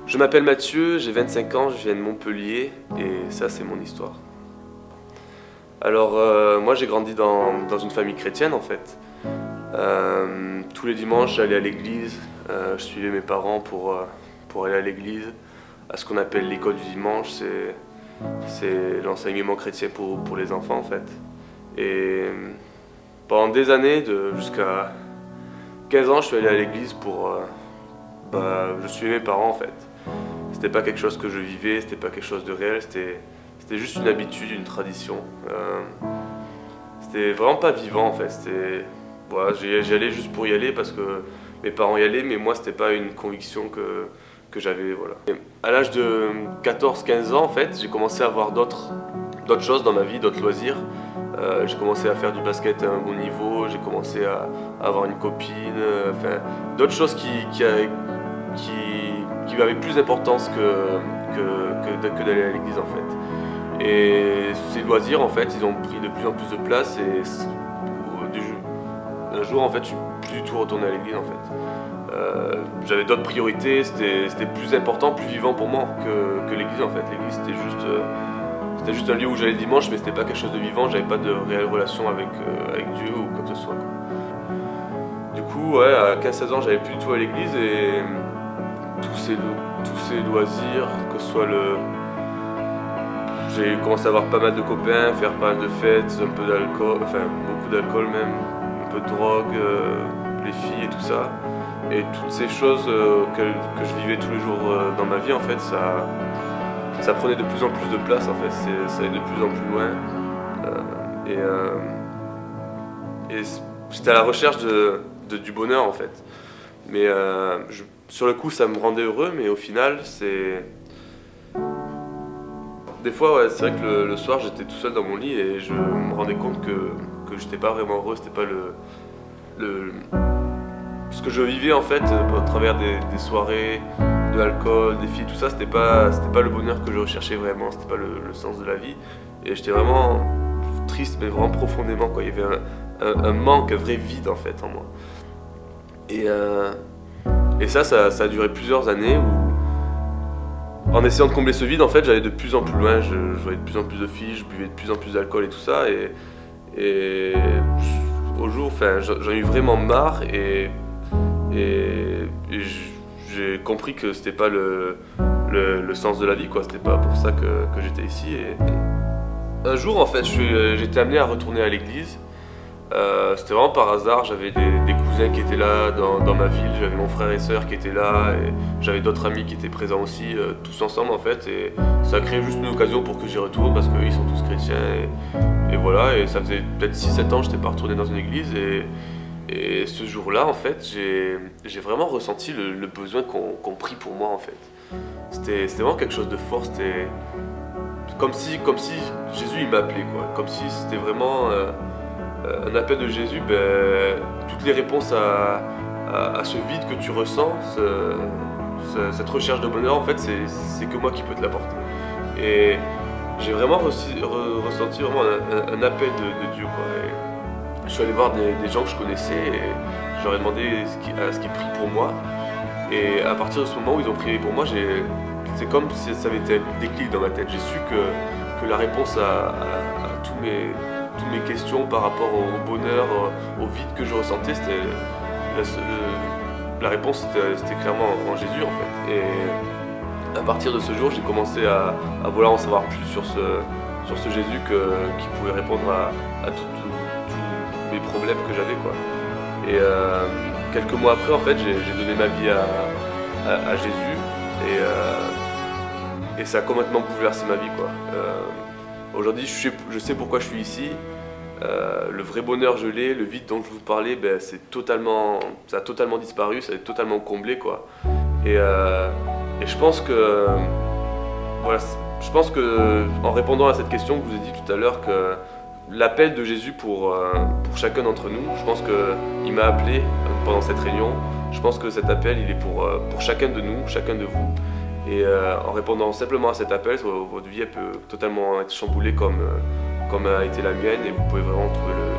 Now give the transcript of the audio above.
Je m'appelle Mathieu, j'ai 25 ans, je viens de Montpellier et ça c'est mon histoire. Alors moi j'ai grandi dans une famille chrétienne en fait. Tous les dimanches j'allais à l'église, je suivais mes parents pour aller à l'église, à ce qu'on appelle l'école du dimanche, c'est l'enseignement chrétien pour les enfants en fait. Et pendant des années, jusqu'à 15 ans, je suis allé à l'église je suivais mes parents en fait. C'était pas quelque chose que je vivais, c'était pas quelque chose de réel, c'était juste une habitude, une tradition. C'était vraiment pas vivant en fait. Voilà, j'y allais juste pour y aller parce que mes parents y allaient, mais moi c'était pas une conviction que j'avais. Voilà. À l'âge de 14-15 ans en fait, j'ai commencé à avoir d'autres choses dans ma vie, d'autres loisirs. J'ai commencé à faire du basket à un bon niveau, j'ai commencé à avoir une copine, enfin d'autres choses qui avaient plus d'importance que d'aller à l'église en fait. Et ces loisirs en fait, ils ont pris de plus en plus de place et un jour en fait, je suis plus du tout retourné à l'église en fait. J'avais d'autres priorités, c'était plus important, plus vivant pour moi que l'église en fait. L'église c'était juste un lieu où j'allais le dimanche, mais c'était pas quelque chose de vivant, j'avais pas de réelle relation avec Dieu ou quoi que ce soit. Du coup, ouais, à 15-16 ans, j'allais plus du tout à l'église et tous ces loisirs, que ce soit j'ai commencé à avoir pas mal de copains, faire pas mal de fêtes, un peu d'alcool, enfin beaucoup d'alcool même, un peu de drogue, les filles et tout ça. Et toutes ces choses que je vivais tous les jours dans ma vie, en fait, ça prenait de plus en plus de place, en fait, ça allait de plus en plus loin. Et j'étais à la recherche du bonheur, en fait. Mais sur le coup, ça me rendait heureux, mais au final, des fois, ouais, c'est vrai que le soir, j'étais tout seul dans mon lit et je me rendais compte que j'étais pas vraiment heureux, c'était pas ce que je vivais en fait, à travers des soirées, de l'alcool, des filles, tout ça, c'était pas le bonheur que je recherchais vraiment, c'était pas le sens de la vie. Et j'étais vraiment triste, mais vraiment profondément, quoi. Il y avait un manque, un vrai vide en fait en moi. Et ça a duré plusieurs années où, en essayant de combler ce vide, en fait, j'allais de plus en plus loin, je voyais de plus en plus de filles, je buvais de plus en plus d'alcool et tout ça. Et au jour, enfin, j'en ai eu vraiment marre et j'ai compris que c'était pas le sens de la vie, quoi. C'était pas pour ça que j'étais ici. Et un jour, en fait, j'étais amené à retourner à l'église. C'était vraiment par hasard, j'avais des cousins qui étaient là dans ma ville, j'avais mon frère et sœur qui étaient là, et j'avais d'autres amis qui étaient présents aussi, tous ensemble en fait, et ça a créé juste une occasion pour que j'y retourne parce qu'eux ils sont tous chrétiens, et voilà, et ça faisait peut-être 6-7 ans que j'étais pas retourné dans une église, et ce jour-là en fait, j'ai vraiment ressenti le besoin qu'on prie pour moi en fait. C'était vraiment quelque chose de fort, c'était comme si Jésus il m'appelait quoi, comme si c'était vraiment un appel de Jésus, toutes les réponses à ce vide que tu ressens, cette recherche de bonheur, en fait, c'est que moi qui peux te l'apporter. Et j'ai vraiment ressenti vraiment un appel de Dieu, quoi. Et je suis allé voir des gens que je connaissais et je leur ai demandé à ce qu'ils prient pour moi. Et à partir de ce moment où ils ont prié pour moi, c'est comme si ça avait été un déclic dans ma tête. J'ai su que la réponse à toutes mes questions par rapport au bonheur, au vide que je ressentais, la réponse c'était clairement en Jésus en fait. Et à partir de ce jour, j'ai commencé à vouloir en savoir plus sur ce Jésus qui pouvait répondre à tous mes problèmes que j'avais, quoi. Et quelques mois après, en fait, j'ai donné ma vie à Jésus et ça a complètement bouleversé ma vie, quoi. Aujourd'hui, je sais pourquoi je suis ici. Le vrai bonheur, je l'ai. Le vide dont je vous parlais, ça a totalement disparu, ça est totalement comblé, quoi. Et je pense que, voilà, en répondant à cette question que je vous ai dit tout à l'heure, que l'appel de Jésus pour chacun d'entre nous, je pense qu'il m'a appelé pendant cette réunion. Je pense que cet appel, il est pour chacun de nous, chacun de vous. Et en répondant simplement à cet appel, votre vie elle peut totalement être chamboulée comme a été la mienne, et vous pouvez vraiment trouver le